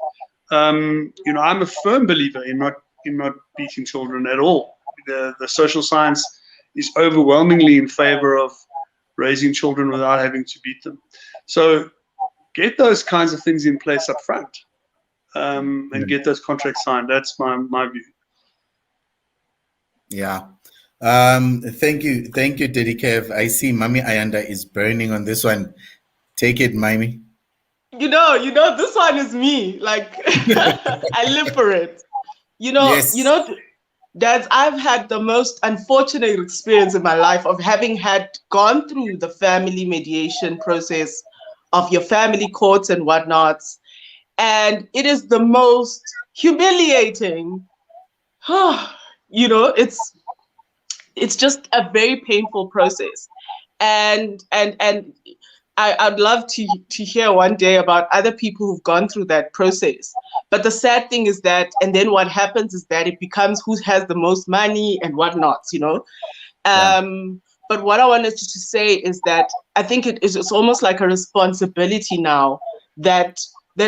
I'm a firm believer in not beating children at all. The social science is overwhelmingly in favor of raising children without having to beat them. So get those kinds of things in place up front, and get those contracts signed. That's my view. Yeah. Thank you, Dedikev. I see Mami Ayanda is burning on this one. Take it, Mami. This one is me. Like I live for it. Yes. Dads, I've had the most unfortunate experience in my life of having gone through the family mediation process of your family courts and whatnots. And it is the most humiliating. It's just a very painful process. And I'd love to hear one day about other people who've gone through that process. But the sad thing is that, and then what happens is that it becomes who has the most money and whatnot, But what I wanted to say is that I think it's almost like a responsibility now that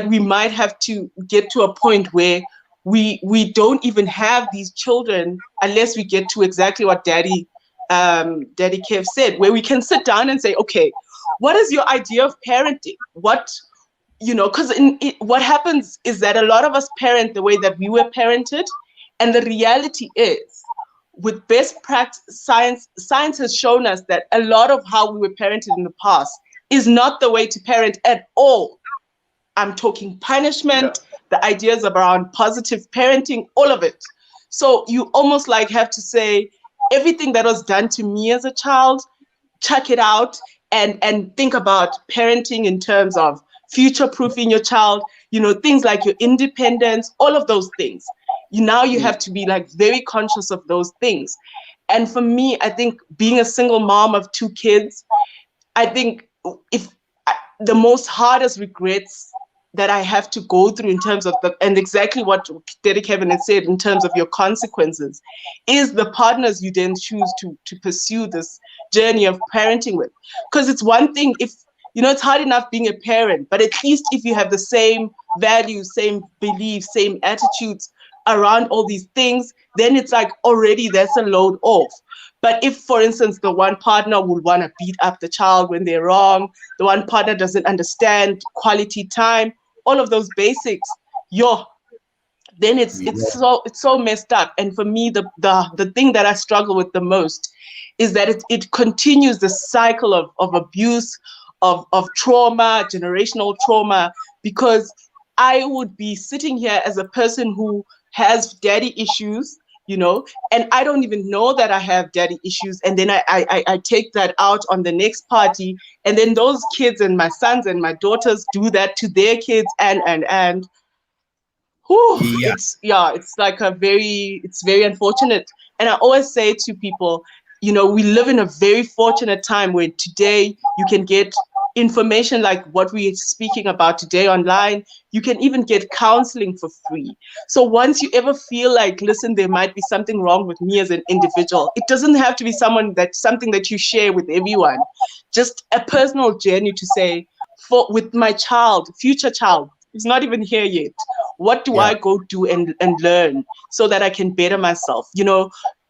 we might have to get to a point where we don't even have these children unless we get to exactly what Daddy Kev said, where we can sit down and say, okay, what is your idea of parenting? Because what happens is that a lot of us parent the way that we were parented, and the reality is, with best practice, science has shown us that a lot of how we were parented in the past is not the way to parent at all. I'm talking punishment, the ideas around positive parenting, all of it. So you almost like have to say everything that was done to me as a child, check it out, and think about parenting in terms of future-proofing your child, things like your independence, all of those things. You have to be like very conscious of those things. And for me, I think being a single mom of 2 kids, I think the most hardest regrets that I have to go through in terms of and exactly what Derek Kevin had said in terms of your consequences is the partners you then choose to pursue this journey of parenting with. Because it's one thing if, it's hard enough being a parent, but at least if you have the same values, same beliefs, same attitudes around all these things, then it's like already that's a load off. But if, for instance, the one partner would want to beat up the child when they're wrong, the one partner doesn't understand quality time, all of those basics, then it's so messed up. And for me, the thing that I struggle with the most is that it continues the cycle of abuse, of trauma, generational trauma, because I would be sitting here as a person who has daddy issues, and I don't even know that I have daddy issues. And then I take that out on the next party. And then those kids and my sons and my daughters do that to their kids. And whew, it's like it's very unfortunate. And I always say to people, we live in a very fortunate time where today you can get information like what we're speaking about today online. You can even get counseling for free. So once you ever feel like, listen, there might be something wrong with me as an individual, it doesn't have to be something that you share with everyone. Just a personal journey to say, with my future child, who's not even here yet, what do I go do and learn so that I can better myself?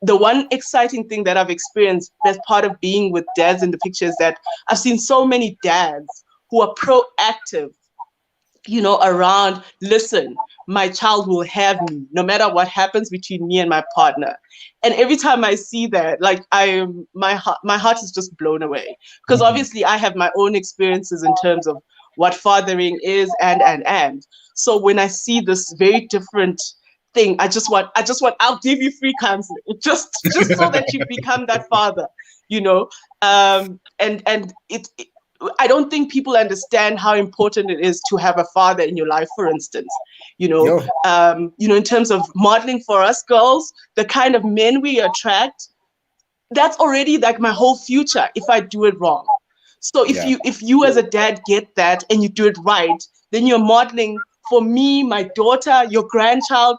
The one exciting thing that I've experienced as part of being with dads in the picture is that I've seen so many dads who are proactive, around, listen, my child will have me no matter what happens between me and my partner. And every time I see that, like my heart is just blown away, because obviously I have my own experiences in terms of what fathering is and. So when I see this very different thing, I just want, I'll give you free counseling just so that you become that father, and I don't think people understand how important it is to have a father in your life, for instance, in terms of modeling for us girls, the kind of men we attract, that's already like my whole future if I do it wrong. So if you as a dad get that and you do it right, then you're modeling for me, my daughter, your grandchild.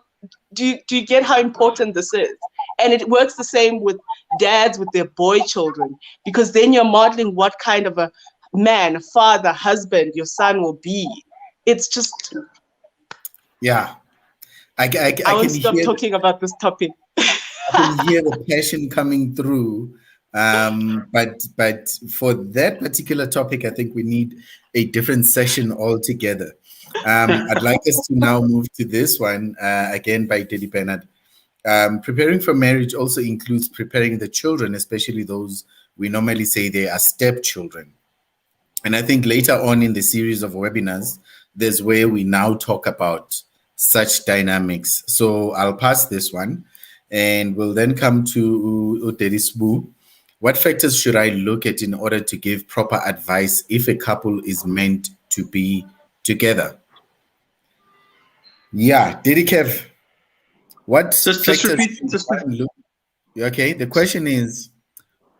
Do you get how important this is? And it works the same with dads with their boy children, because then you're modeling what kind of a man, father, husband your son will be. It's just... Yeah. I won't stop talking about this topic. I can hear the passion coming through. But for that particular topic, I think we need a different session altogether. I'd like us to now move to this one, again by Teddy Bernard. Preparing for marriage also includes preparing the children, especially those we normally say they are stepchildren. And I think later on in the series of webinars, there's where we now talk about such dynamics. So I'll pass this one and we'll then come to Uterisbu. What factors should I look at in order to give proper advice if a couple is meant to be together? Yeah, Dedikev, what just repeat. Okay, the question is,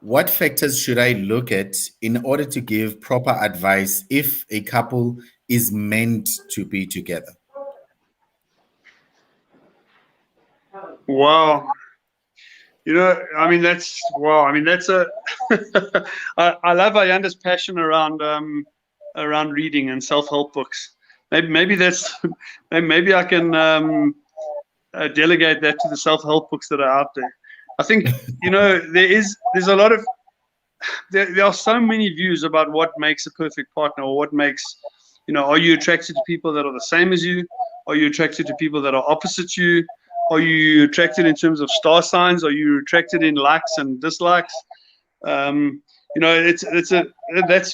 what factors should I look at in order to give proper advice if a couple is meant to be together? Wow. That's a I love Ayanda's passion around reading and self-help books. Maybe I can delegate that to the self-help books that are out there. I think there's a lot of there are so many views about what makes a perfect partner, or what makes, are you attracted to people that are the same as you? Are you attracted to people that are opposite you? Are you attracted in terms of star signs? Are you attracted in likes and dislikes? That's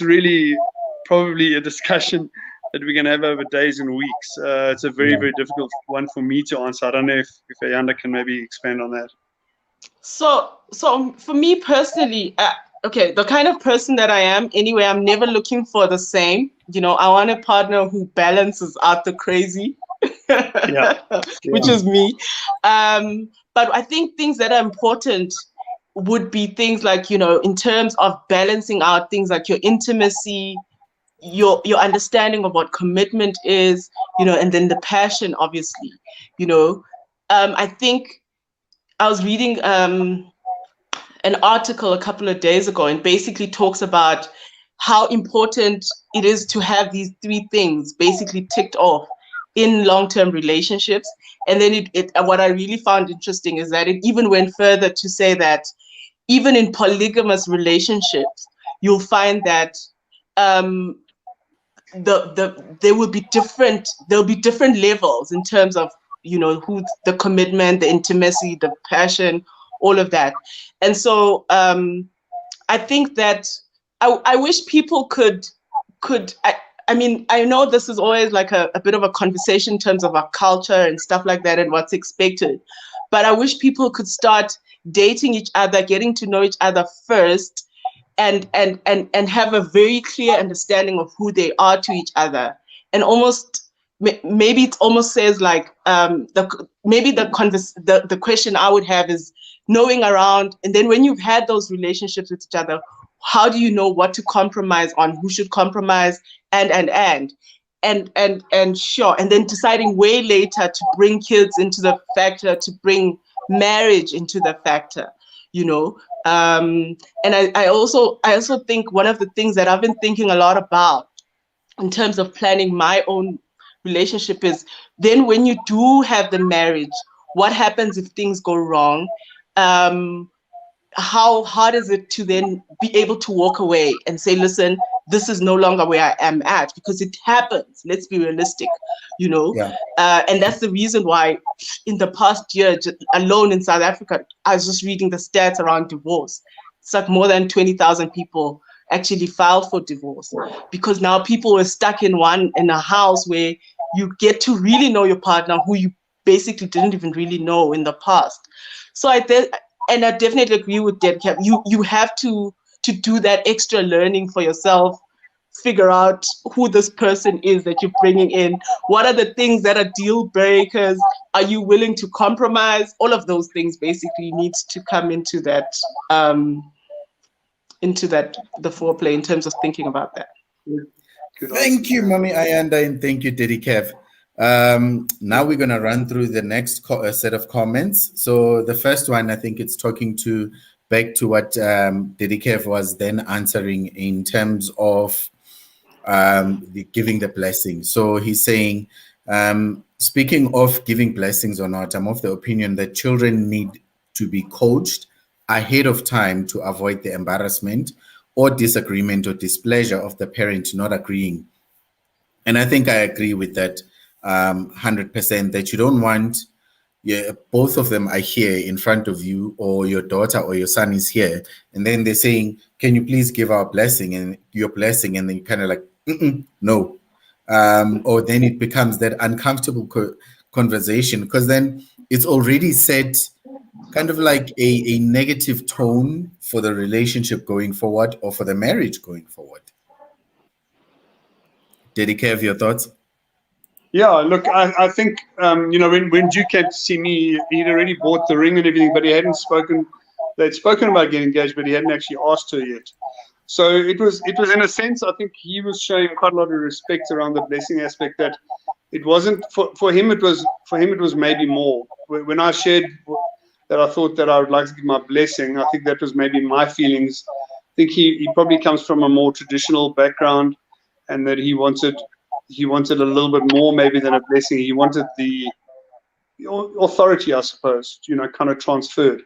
really probably a discussion that we can have over days and weeks. It's a very, very difficult one for me to answer. I don't know if Ayanda can maybe expand on that. So for me personally, the kind of person that I am anyway, I'm never looking for the same. I want a partner who balances out the crazy. Which is me. But I think things that are important would be things like, in terms of balancing out things like your intimacy, your understanding of what commitment is, and then the passion, obviously. I think I was reading an article a couple of days ago, and basically talks about how important it is to have these three things basically ticked off in long-term relationships. And then what I really found interesting is that it even went further to say that even in polygamous relationships, you'll find that there'll be different levels in terms of, you know, who the commitment, the intimacy, the passion, all of that. And so I think that I wish people could I mean, I know this is always like a bit of a conversation in terms of our culture and stuff like that and what's expected, but I wish people could start dating each other, getting to know each other first, and have a very clear understanding of who they are to each other. And almost, maybe it almost says like, the question I would have is knowing around, and then when you've had those relationships with each other, how do you know what to compromise on, who should compromise, and sure, and then deciding way later to bring kids into the factor, to bring marriage into the factor, you know. And I also think one of the things that I've been thinking a lot about in terms of planning my own relationship is then when you do have the marriage, what happens if things go wrong? How hard is it to then be able to walk away and say, listen, this is no longer where I am at, because it happens. Let's be realistic, you know. Yeah. And that's the reason why in the past year alone in South Africa, I was just reading the stats around divorce. It's like more than 20,000 people actually filed for divorce, because now people were stuck in a house where you get to really know your partner who you basically didn't even really know in the past. So I definitely agree with Dedcap. You have to do that extra learning for yourself, figure out who this person is that you're bringing in. What are the things that are deal breakers? Are you willing to compromise? All of those things basically needs to come into that, the foreplay in terms of thinking about that. Thank you, Mami Ayanda, and thank you, Diddy Kev. Now we're going to run through the next set of comments. So the first one, I think it's talking back to what Diddy Kev was then answering in terms of giving the blessing. So he's saying, speaking of giving blessings or not, I'm of the opinion that children need to be coached ahead of time to avoid the embarrassment or disagreement or displeasure of the parent not agreeing. And I think I agree with that 100%, that you don't want, both of them are here in front of you, or your daughter or your son is here, and then they're saying, can you please give our blessing and your blessing? And then you kind of like, no. Or then it becomes that uncomfortable conversation, because then it's already set kind of like a negative tone for the relationship going forward, or for the marriage going forward. Did he have your thoughts? Yeah, look, I think, you know, when Duke came to see me, he'd already bought the ring and everything, but he hadn't spoken. They'd spoken about getting engaged, but he hadn't actually asked her yet. So it was in a sense, I think he was showing quite a lot of respect around the blessing aspect, that it wasn't for him. It was maybe more. When I shared that I thought that I would like to give my blessing, I think that was maybe my feelings. I think he probably comes from a more traditional background, and that he wanted a little bit more maybe than a blessing. He wanted the authority, I suppose, you know, kind of transferred,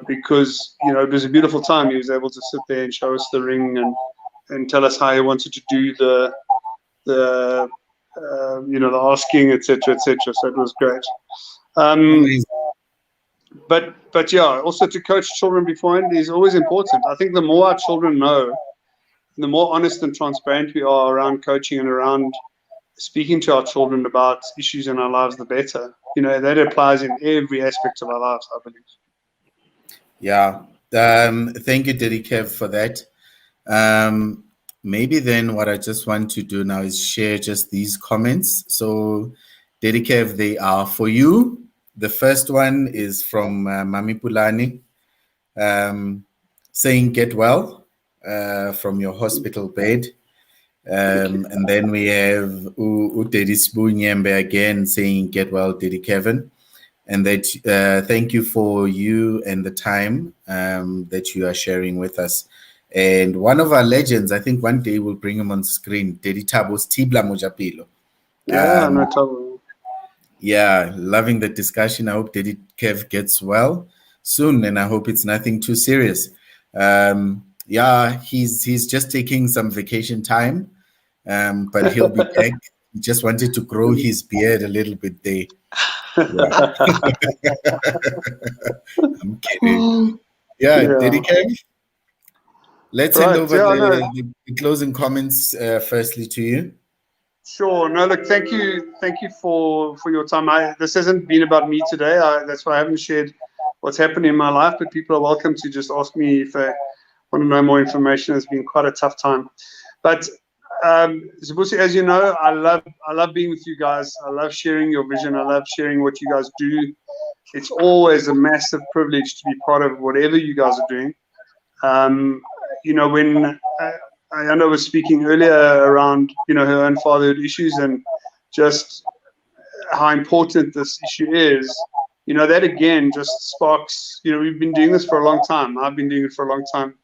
because, you know, it was a beautiful time. He was able to sit there and show us the ring and tell us how he wanted to do the you know, the asking, etc., etc. So it was great. But yeah, also to coach children beforehand is always important. I think the more our children know, the more honest and transparent we are around coaching and around speaking to our children about issues in our lives, the better. You know, that applies in every aspect of our lives, I believe. Yeah. Thank you, Diddy Kev, for that. Maybe then what I just want to do now is share just these comments. So, Diddy Kev, they are for you. The first one is from Mami Pulani, saying, get well from your hospital bed. And then we have Udedi Sbunyembe again saying, get well, Diddy Kevin. And that thank you for you and the time that you are sharing with us. And one of our legends, I think one day we'll bring him on screen, Dedi Tabo's Tibla Mojapilo. Yeah, no trouble. Yeah, loving the discussion. I hope Daddy Kev gets well soon, and I hope it's nothing too serious. Yeah, he's just taking some vacation time, but he'll be back. He just wanted to grow his beard a little bit there. Yeah. I'm kidding. Yeah, Yeah. Daddy Kev, let's hand Right, over yeah, no. the closing comments firstly to you. Sure. No, look, thank you for your time. This hasn't been about me today. That's why I haven't shared what's happening in my life. But people are welcome to just ask me if they want to know more information. It's been quite a tough time. But Zibusi, as you know, I love being with you guys. I love sharing your vision. I love sharing what you guys do. It's always a massive privilege to be part of whatever you guys are doing. You know, when Ayanda was speaking earlier around, you know, her own fatherhood issues and just how important this issue is, you know, that again just sparks, you know, we've been doing this for a long time. I've been doing it for a long time.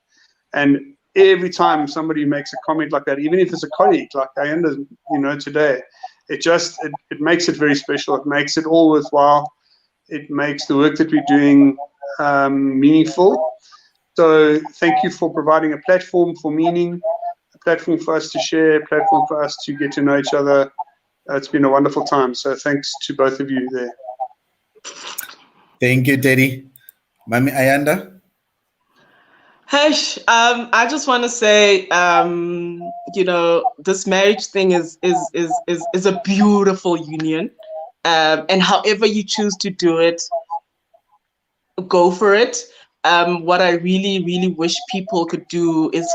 And every time somebody makes a comment like that, even if it's a colleague like Ayanda, you know, today, it makes it very special. It makes it all worthwhile. It makes the work that we're doing meaningful. So thank you for providing a platform for meaning, a platform for us to share, a platform for us to get to know each other. It's been a wonderful time. So thanks to both of you there. Thank you, Daddy. Mami Ayanda? Hush. I just want to say, you know, this marriage thing is a beautiful union, and however you choose to do it, go for it. What I really wish people could do is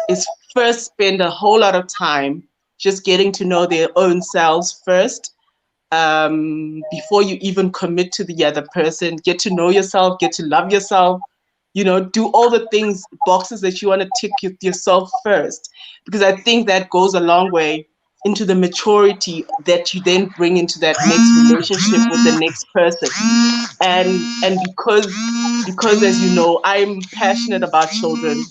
first spend a whole lot of time just getting to know their own selves first, before you even commit to the other person. Get to know yourself, get to love yourself, you know, do all the things, boxes that you want to tick yourself first, because I think that goes a long way into the maturity that you then bring into that next relationship with the next person. And because as you know, I'm passionate about children,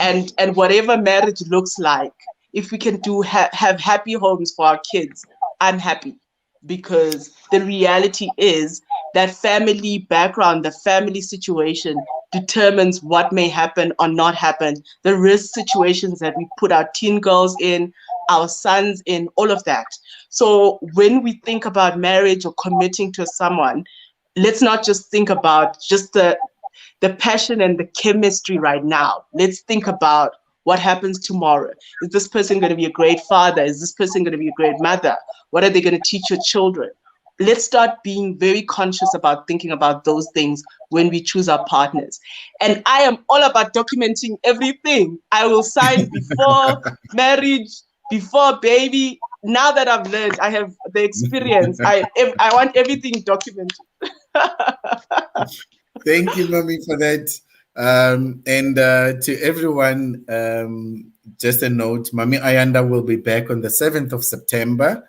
and whatever marriage looks like, if we can have happy homes for our kids, I'm happy, because the reality is that family background, the family situation determines what may happen or not happen, the risk situations that we put our teen girls in, our sons in, all of that. So when we think about marriage or committing to someone, let's not just think about just the passion and the chemistry right now. Let's think about what happens tomorrow. Is this person going to be a great father? Is this person going to be a great mother? What are they going to teach your children? Let's start being very conscious about thinking about those things when we choose our partners. And I am all about documenting everything. I will sign before marriage, before baby. Now that I've learned, I have the experience. I want everything documented. Thank you, Mami, for that. And to everyone, just a note, Mami Ayanda will be back on the 7th of September,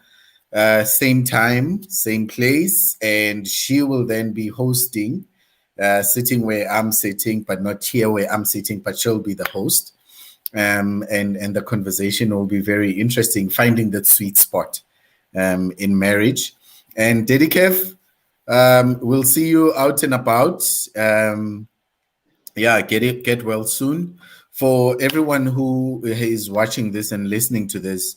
same time, same place, and she will then be hosting, sitting where I'm sitting, but not here where I'm sitting, but she'll be the host. And the conversation will be very interesting, finding that sweet spot in marriage. And Daddy Kev, we'll see you out and about. Yeah, get well soon. For everyone who is watching this and listening to this,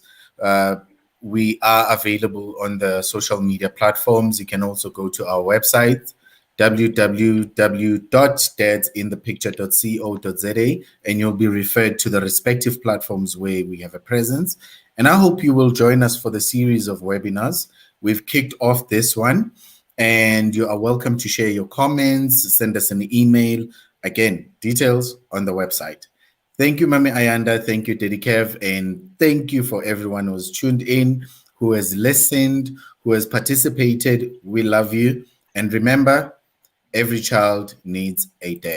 we are available on the social media platforms. You can also go to our website, www.dadsinthepicture.co.za, and you'll be referred to the respective platforms where we have a presence. And I hope you will join us for the series of webinars. We've kicked off this one, and you are welcome to share your comments, send us an email. Again, details on the website. Thank you, Mami Ayanda. Thank you, Daddy Kev. And thank you for everyone who's tuned in, who has listened, who has participated. We love you. And remember, every child needs a dad.